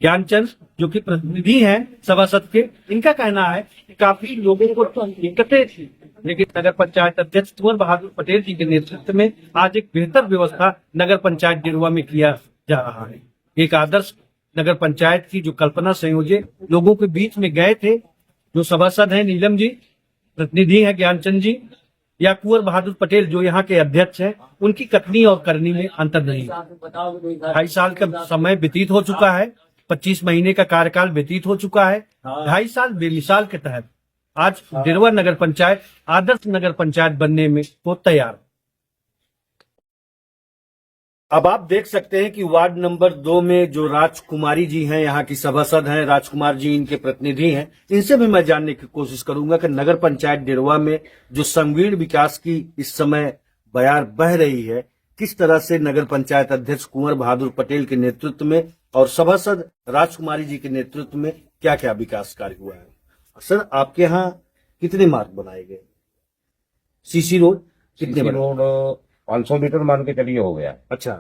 ज्ञानचंद जो कि प्रतिनिधि हैं सभासद के, इनका कहना है कि काफी लोगों को दिक्कतें थी, लेकिन नगर पंचायत अध्यक्ष कुंवर बहादुर पटेल जी के नेतृत्व में आज एक बेहतर व्यवस्था नगर पंचायत डेरवा में किया जा रहा है। एक आदर्श नगर पंचायत की जो कल्पना संयोजे लोगों के बीच में गए थे, जो सभासद हैं नीलम जी, प्रतिनिधि हैं ज्ञानचंद जी या कुंवर बहादुर पटेल जो यहाँ के अध्यक्ष हैं, उनकी कथनी और करनी में अंतर नहीं। 2.5 साल का समय व्यतीत हो चुका है, 25 महीने का कार्यकाल व्यतीत हो चुका है। 2.5 साल बेमिसाल के तहत आज डेरवा नगर पंचायत आदर्श नगर पंचायत बनने में तो तैयार। अब आप देख सकते हैं कि वार्ड नंबर 2 में जो राजकुमारी जी हैं, यहाँ की सभासद हैं, राजकुमार जी इनके प्रतिनिधि हैं, इनसे भी मैं जानने की कोशिश करूंगा कि नगर पंचायत डेरवा में जो संगीण विकास की इस समय बयार बह रही है, किस तरह से नगर पंचायत अध्यक्ष कुंवर बहादुर पटेल के नेतृत्व में और सभासद राजकुमारी जी के नेतृत्व में क्या क्या विकास कार्य हुआ है। सर, आपके यहाँ कितने मार्ग बनाए गए? सीसी रोड कितने बने? रोड 500 मीटर मान के चलिए हो गया। अच्छा,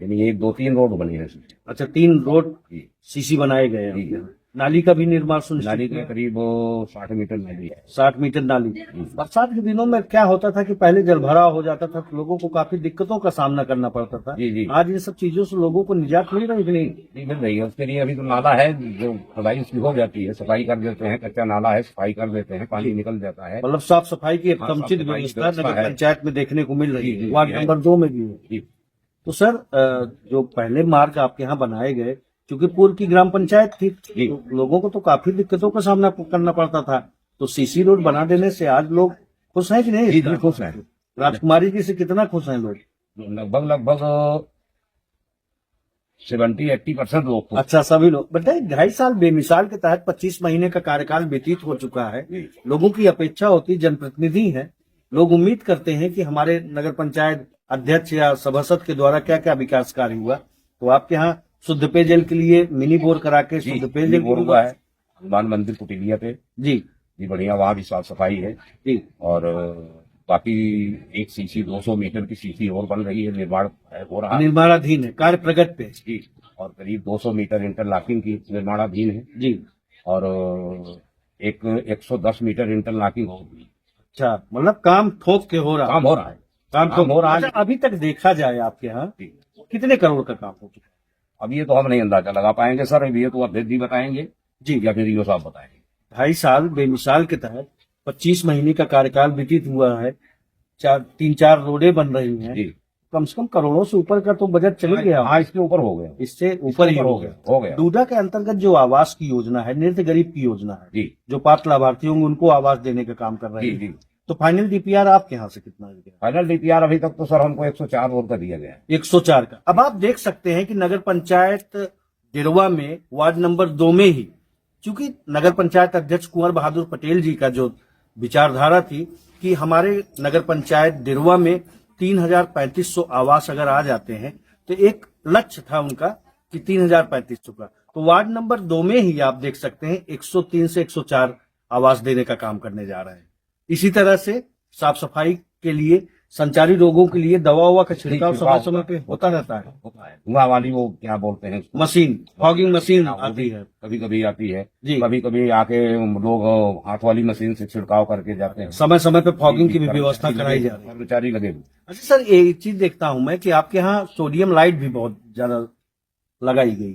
यानी 1 2 3 रोड बनी है। अच्छा, 3 रोड जी। सीसी बनाए गए हैं। जी। नाली का भी निर्माण सुनिश्चित नाली के है? करीब 60 मीटर नाली है। 60 मीटर नाली। बरसात के दिनों में क्या होता था कि पहले जलभराव हो जाता था, तो लोगों को काफी दिक्कतों का सामना करना पड़ता था। जी, जी। आज इन सब चीजों से लोगों को निजात मिल रही कि नहीं? नहीं मिल रही है, उसके लिए अभी तो नाला है, जो खुदाई उसकी हो जाती है, सफाई कर देते हैं, कच्चा नाला है, सफाई कर देते हैं, पानी निकल जाता है। मतलब साफ सफाई की एक हाँ, समुचित साफ सफाई की व्यवस्था व्यवस्था नगर है। पंचायत में देखने को मिल रही जी, है। जी, वार्ड है। नंबर 2 में भी है। जी। तो सर, जो पहले मार्ग आपके यहाँ बनाए गए, क्योंकि पूर्व की ग्राम पंचायत थी, जी। तो लोगों को तो काफी दिक्कतों का सामना करना पड़ता था, तो सीसी रोड बना देने से आज लोग खुश हैं कि नहीं? जी, जी, खुश हैं। राजकुमारी जी से कितना खुश हैं लोग? लगभग 70-80% लोग खुश। अच्छा, सभी लोग। बताइए, 2.5 साल बेमिसाल के तहत 25 महीने का कार्यकाल व्यतीत हो चुका है। लोगों की अपेक्षा होती, जनप्रतिनिधि हैं, लोग उम्मीद करते हैं कि हमारे नगर पंचायत अध्यक्ष या सभासद के द्वारा क्या क्या विकास कार्य हुआ। तो आपके यहाँ शुद्ध पेयजल के लिए मिनी बोर करा के जी, शुद्ध पेयजल बोर हुआ है हनुमान मंदिर कुटिलिया पे। जी जी, बढ़िया, वहाँ भी साफ सफाई है। जी। और बाकी एक सीसी 200 मीटर की सीसी और बन रही है, निर्माण हो रहा है। निर्माणाधीन है, कार्य प्रगति पे। जी। और करीब 200 मीटर इंटरलॉकिंग की निर्माणाधीन है। जी। और एक 110 मीटर इंटरलॉकिंग होगी। अच्छा, मतलब काम ठोक के हो रहा है। काम हो रहा है। काम काम हो रहा है। अच्छा, अभी तक देखा जाए आपके यहाँ जी। कितने करोड़ का काम हो चुका है? अब ये तो हम नहीं अंदाजा लगा पाएंगे सर, अब ये तो अध्यक्ष जी बताएंगे जी, या फिर ईओ साहब बताएंगे। 2.5 साल बेमिसाल के तहत 25 महीने का कार्यकाल व्यतीत हुआ है, 3-4 रोडें बन रही हैं, जी। कम से कम करोड़ों से ऊपर का तो बजट चल गया। हाँ, इसके ऊपर हो गया। इससे ऊपर ही हो गया। हो गया। डूडा के अंतर्गत जो आवास की योजना है, निर्ध गरीब की योजना है, जी। जो पात्र लाभार्थी होंगे उनको आवास देने का काम कर रहे जी, हैं। जी। तो फाइनल डीपीआर आपके यहाँ से कितना गया? फाइनल डीपीआर अभी तक तो सर हमको 104 रोड का दिया गया है। 104 का। अब आप देख सकते हैं कि नगर पंचायत डेरवा में वार्ड नंबर 2 में ही, चूंकि नगर पंचायत अध्यक्ष कुंवर बहादुर पटेल जी का जो विचारधारा थी कि हमारे नगर पंचायत डेरवा में 3,3500 आवास अगर आ जाते हैं, तो एक लक्ष्य था उनका कि 3,3500 का, तो वार्ड नंबर 2 में ही आप देख सकते हैं 103 से 104 आवास देने का काम करने जा रहे हैं। इसी तरह से साफ सफाई के लिए, संचारी रोगों के लिए दवा ववा का छिड़काव समय समय पे होता रहता है। धुआं वाली वो क्या बोलते हैं उसको? मशीन, फॉगिंग मशीन आती है, कभी कभी आती है जी। कभी कभी आके लोग हाथ वाली मशीन से छिड़काव करके जाते हैं। समय समय पे फॉगिंग की भी व्यवस्था कराई जा रही है। कर्मचारी लगे हुए। अच्छा सर, एक चीज देखता हूं मैं कि आपके यहाँ सोडियम लाइट भी बहुत ज्यादा लगाई गई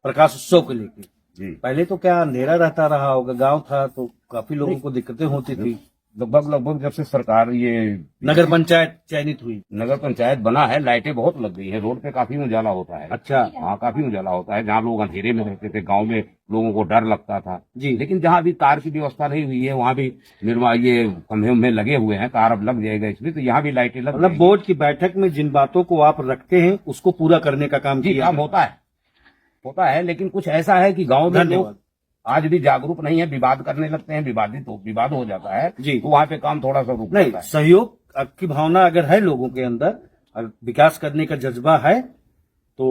प्रकाश उत्सव को लेकर। जी। पहले तो क्या अंधेरा रहता रहा होगा, गांव था तो काफी लोगों को दिक्कतें होती थी। लगभग जब से सरकार ये नगर पंचायत चयनित हुई, नगर पंचायत बना है, लाइटें बहुत लग गई है, रोड पे काफी उजाला होता है। अच्छा। हाँ, काफी उजाला होता है। जहाँ लोग अंधेरे में रहते थे, गांव में लोगों को डर लगता था जी। लेकिन जहाँ अभी तार की व्यवस्था नहीं हुई है, वहाँ भी निर्माण ये खंभे उम्भे लगे हुए हैं, तार अब लग जाएगा इसमें, तो यहाँ भी लाइटें लग मतलब जाएंगी। बोर्ड की बैठक में जिन बातों को आप रखते हैं उसको पूरा करने का काम जी, किया काम होता है, लेकिन कुछ ऐसा है कि गांव में लोग धन्यवाद। आज भी जागरूक नहीं है, विवाद करने लगते हैं, विवाद हो जाता है जी। तो वहाँ पे काम थोड़ा सा रुक नहीं, जाता है। सहयोग की भावना अगर है लोगों के अंदर और विकास करने का जज्बा है तो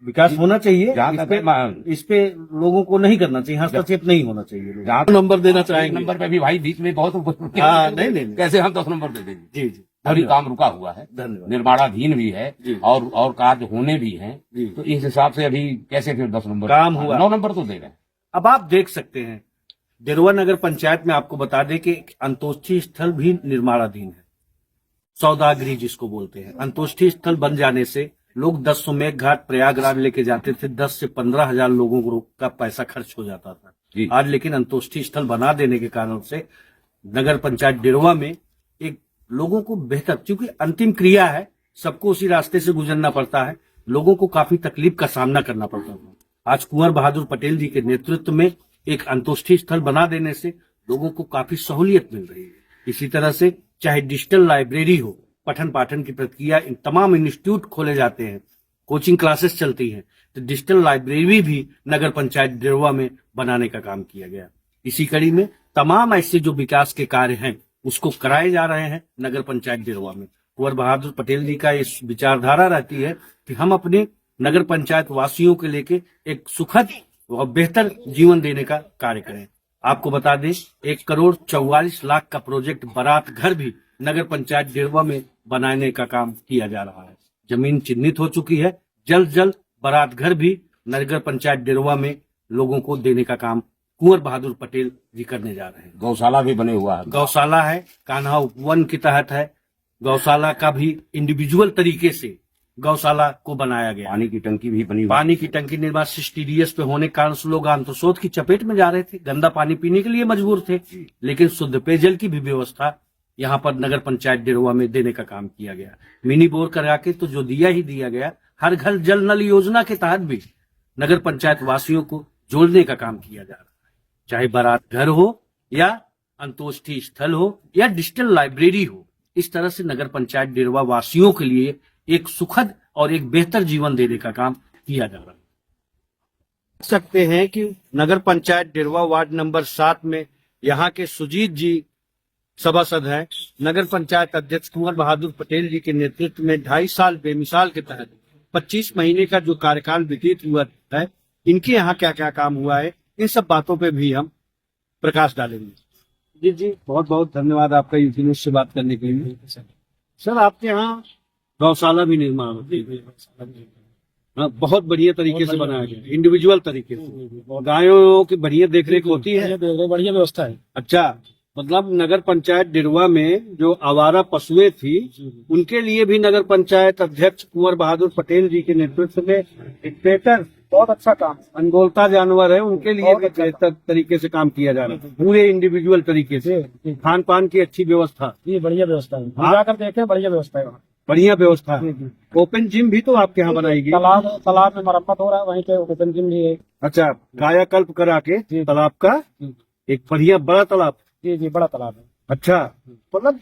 विकास होना चाहिए। जहाँ तक इस पे लोगों को नहीं करना चाहिए, हस्तक्षेप नहीं होना चाहिए। जहाँ नंबर देना एक चाहेंगे? नंबर पे भी भाई बीच में बहुत हाँ, नहीं। कैसे हम 10 नंबर दे देंगे? जी जी। अभी काम रुका हुआ है, धन्यवाद निर्माणाधीन भी है जी। और कार्य होने भी हैं। जी। तो इस हिसाब से अभी कैसे फिर 10 नंबर काम हुआ। 9 नंबर तो दे रहे हैं। अब आप देख सकते हैं डेरवा नगर पंचायत में आपको बता दें कि एक अंतोष्ठी स्थल भी निर्माणाधीन है, सौदागृह जिसको बोलते हैं। अंतोष्ठी स्थल बन जाने से लोग 10 मेघ घाट प्रयागराज लेके जाते थे, 10 से 15 हजार लोगों को का पैसा खर्च हो जाता था। जी। आज लेकिन अंतोष्ठी स्थल बना देने के कारण से नगर पंचायत डेरवा में एक लोगों को बेहतर, क्योंकि अंतिम क्रिया है, सबको उसी रास्ते से गुजरना पड़ता है, लोगों को काफी तकलीफ का सामना करना पड़ता था। आज कुंवर बहादुर पटेल जी के नेतृत्व में एक अंतोष्ठी स्थल बना देने से लोगों को काफी सहूलियत मिल रही है। इसी तरह से चाहे डिजिटल लाइब्रेरी हो, पठन पाठन की प्रक्रिया, इन तमाम इंस्टीट्यूट खोले जाते हैं, कोचिंग क्लासेस चलती हैं, तो डिजिटल लाइब्रेरी भी नगर पंचायत डेरवा में बनाने का काम किया गया। इसी कड़ी में तमाम ऐसे जो विकास के कार्य हैं उसको कराए जा रहे हैं नगर पंचायत डेरवा में। कुंवर बहादुर पटेल जी का इस विचारधारा रहती है कि हम अपने नगर पंचायत वासियों के लेके एक सुखद और बेहतर जीवन देने का कार्य करें। आपको बता दें 1,44,00,000 का प्रोजेक्ट बारात घर भी नगर पंचायत डेरवा में बनाने का काम किया जा रहा है। जमीन चिन्हित हो चुकी है, जल्द जल्द बारात घर भी नगर पंचायत डेरवा में लोगों को देने का काम कुंवर बहादुर पटेल जी करने जा रहे हैं। गौशाला भी बने हुआ है। गौशाला है, कान्हा उपवन के तहत है। गौशाला का भी इंडिविजुअल तरीके से गौशाला को बनाया गया। पानी की टंकी भी बनी हुई है। पानी की टंकी निर्माण टीडीएस पे होने के कारण से लोग आंतरशोथ की चपेट में जा रहे थे, गंदा पानी पीने के लिए मजबूर थे, लेकिन शुद्ध पेयजल की भी व्यवस्था यहाँ पर नगर पंचायत डेरवा में देने का काम किया गया। मिनी बोर करा के तो जो दिया ही दिया गया, हर घर जल नल योजना के तहत भी नगर पंचायत वासियों को जोड़ने का काम किया जा रहा है। चाहे बारात घर हो या अंतोष्ठी स्थल हो या डिजिटल लाइब्रेरी हो, इस तरह से नगर पंचायत डेरवा वासियों के लिए एक सुखद और एक बेहतर जीवन देने का काम किया जा रहा है। सकते हैं कि नगर पंचायत डेरवा वार्ड नंबर 7 में यहाँ के सुजीत जी सभासद हैं। नगर पंचायत अध्यक्ष कुंवर बहादुर पटेल जी के नेतृत्व में 2.5 साल बेमिसाल के तहत 25 महीने का जो कार्यकाल व्यतीत हुआ है, इनके यहाँ क्या क्या काम हुआ है, इन सब बातों पे भी हम प्रकाश डालेंगे। जी बहुत बहुत धन्यवाद आपका यूपी न्यूज से बात करने के लिए। सर आपके यहाँ गौशाला भी निर्माण होती है, हाँ, बहुत बढ़िया तरीके से बनाया गया, इंडिविजुअल तरीके से। गायों की बढ़िया देखरेख होती है, बढ़िया व्यवस्था है। अच्छा, मतलब नगर पंचायत डेरवा में जो आवारा पशुएं थी, उनके लिए भी नगर पंचायत अध्यक्ष कुंवर बहादुर पटेल जी के नेतृत्व में एक बेहतर, बहुत अच्छा काम, अनगोलता जानवर है उनके लिए भी बेहतर तरीके से काम किया जा रहा है, पूरे इंडिविजुअल तरीके से। खान पान की अच्छी व्यवस्था, ये बढ़िया व्यवस्था है, हाँ। जाकर देखें, बढ़िया व्यवस्था है। बढ़िया व्यवस्था है। ओपन जिम भी तो आपके यहाँ बनाई गई। तालाब में मरम्मत हो रहा है, वहीं पे ओपन जिम भी है। अच्छा, कायाकल्प करा के तालाब का एक बढ़िया बड़ा तालाब। जी बड़ा तालाब है। अच्छा, मतलब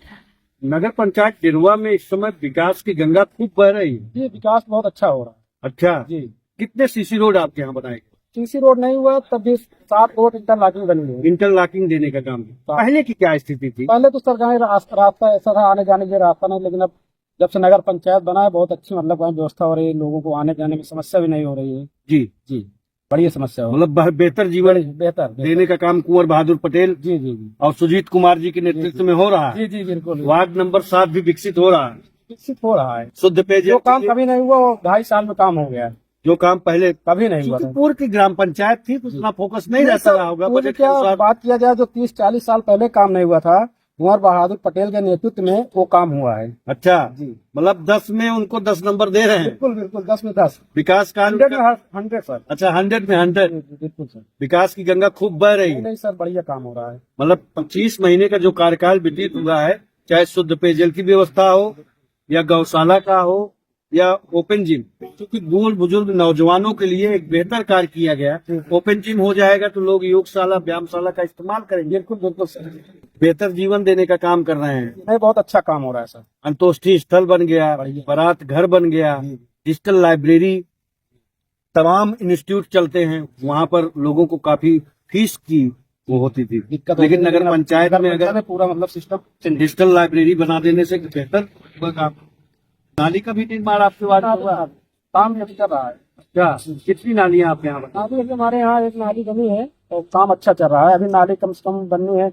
नगर पंचायत डेरवा में इस समय विकास की गंगा खूब बह रही है। जी विकास बहुत अच्छा हो रहा है। अच्छा जी, कितने सीसी रोड आपके यहाँ बनाए गए? सीसी रोड नहीं हुआ तब भी 7 रोड इंटरलॉकिंग बनी है। इंटरलॉकिंग देने का काम। पहले की क्या स्थिति थी? पहले तो सरकारी रास्ता ऐसा था, आने जाने के रास्ता नहीं, लेकिन अब जब से नगर पंचायत बना है बहुत अच्छी, मतलब वहाँ व्यवस्था हो रही है, लोगों को आने जाने में समस्या भी नहीं हो रही है। जी बढ़िया समस्या हो, मतलब बेहतर जीवन बेहतर देने का काम कुंवर बहादुर पटेल जी और सुजीत कुमार जी के नेतृत्व में हो रहा है। जी बिल्कुल। वार्ड नंबर 7 भी विकसित हो रहा है, विकसित हो रहा है। शुद्ध पेयजल जो काम कभी नहीं हुआ वो 2.5 साल में काम हो गया है। जो काम पहले कभी नहीं हुआ था। पूर्व की ग्राम पंचायत थी, उतना फोकस नहीं रहता रहा होगा। मुझे क्या बात किया जाए, जो 30-40 साल पहले काम नहीं हुआ था, कुंवर बहादुर पटेल के नेतृत्व में वो काम हुआ है। अच्छा जी, मतलब 10 में उनको 10 नंबर दे रहे हैं। बिल्कुल 10 में 10। विकास कार्य 100 सर। अच्छा 100 में 100। बिल्कुल सर, विकास की गंगा खूब बह रही है। नहीं सर, बढ़िया काम हो रहा है। मतलब 25 महीने का जो कार्यकाल व्यतीत हुआ है, चाहे शुद्ध पेयजल की व्यवस्था हो या गौशाला का हो या ओपन जिम, क्योंकि बूढ़ बुजुर्ग नौजवानों के लिए एक बेहतर कार्य किया गया। ओपन जिम हो जाएगा तो लोग योगशाला व्यायामशाला का इस्तेमाल करेंगे। बिल्कुल सर, बेहतर जीवन देने का काम कर रहे हैं। नहीं बहुत अच्छा काम हो रहा है सर। अंतोष्ठी स्थल बन गया, बारात घर बन गया, डिजिटल लाइब्रेरी, तमाम इंस्टीट्यूट चलते हैं, वहाँ पर लोगों को काफी फीस की वो होती थी, लेकिन नगर पंचायत में अगर पूरा मतलब सिस्टम डिजिटल लाइब्रेरी बना देने से बेहतर होगा काम। नाली का भी निर्माण आपके वार्ड में हुआ? काम अभी कर रहा है। अच्छा, कितनी नालियां आपके यहाँ? अभी हमारे यहाँ एक नाली बनी है और काम अच्छा चल रहा है। अभी नाली कम से कम बननी है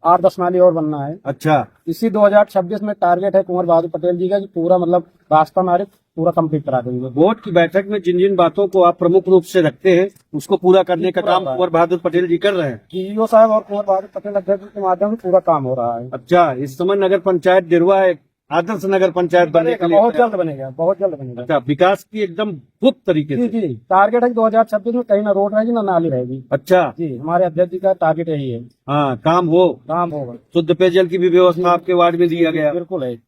8-10 नाली और बनना है। अच्छा, इसी 2026 में टारगेट है कुंवर बहादुर पटेल जी का कि पूरा मतलब रास्ता हमारे पूरा कंप्लीट करा देंगे। बोर्ड की बैठक में जिन जिन बातों को आप प्रमुख रूप से रखते हैं उसको पूरा करने का काम कुंवर बहादुर पटेल जी कर रहे हैं। डीईओ साहब और कुंवर बहादुर पटेल अध्यक्ष के माध्यम से पूरा काम हो रहा है। अच्छा, इस समय नगर पंचायत दिरवा एक आदर्श नगर पंचायत बनने के लिए बहुत जल्द बनेगा, बहुत जल्द बनेगा। अच्छा, विकास की एकदम गुप्त तरीके जी से। जी, टारगेट है कि 2026 में कहीं ना रोड रहेगी ना नाली रहेगी। अच्छा, जी, हमारे अध्यक्ष जी का टारगेट यही है, हाँ, काम हो, काम होगा। शुद्ध पेयजल की भी व्यवस्था आपके वार्ड में दिया गया, बिल्कुल है।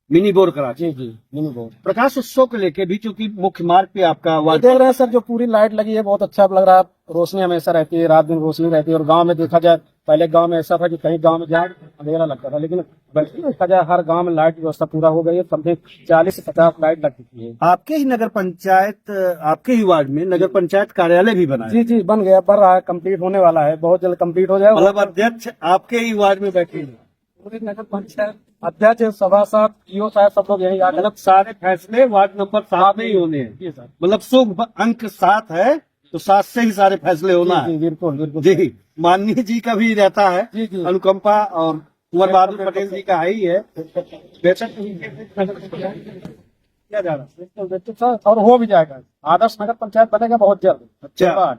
मिनी बोर करा के। जी जी, मिनी बोर्ड प्रकाश उत्सव को लेके भी चूंकि मुख्य मार्ग पे आपका वार्ड देख रहे हैं सर, जो पूरी लाइट लगी है बहुत अच्छा लग रहा है। रोशनी हमेशा रहती है, रात दिन रोशनी रहती है। और गांव में देखा जाए, पहले गांव में ऐसा था कि कहीं गांव में जहाँ अंधेरा लगता था, लेकिन देखा जाए हर गांव में लाइट की व्यवस्था पूरा हो गई है। समथिंग 40 से 50 लाइट लग चुकी है। आपके ही नगर पंचायत, आपके ही वार्ड में नगर पंचायत कार्यालय भी बना है। जी जी, बन गया, बन रहा है, कंप्लीट होने वाला है, बहुत जल्द कंप्लीट हो जाएगा। मतलब अध्यक्ष आपके ही वार्ड में बैठे हैं। पूरी नगर पंचायत अध्यक्ष, सभासद, ईओ साहब सब लोग यही आगे। मतलब सारे फैसले वार्ड नंबर 7 में ही होने हैं। जी सर, मतलब शुभ अंक 7 है तो 7 से ही सारे फैसले होना जी है। बिल्कुल बिल्कुल। जी, माननीय जी का भी रहता है जी जी, अनुकंपा, और कुंवर बहादुर पटेल जी का ही है। बेहतर किया जा रहा है। बिल्कुल बिल्कुल सर, और हो भी जाएगा। आदर्श नगर पंचायत बनेगा बहुत जल्द। अच्छा,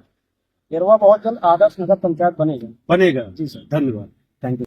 गिरवा बहुत जल्द आदर्श नगर पंचायत बनेगा। बनेगा। जी सर, धन्यवाद। Thank you.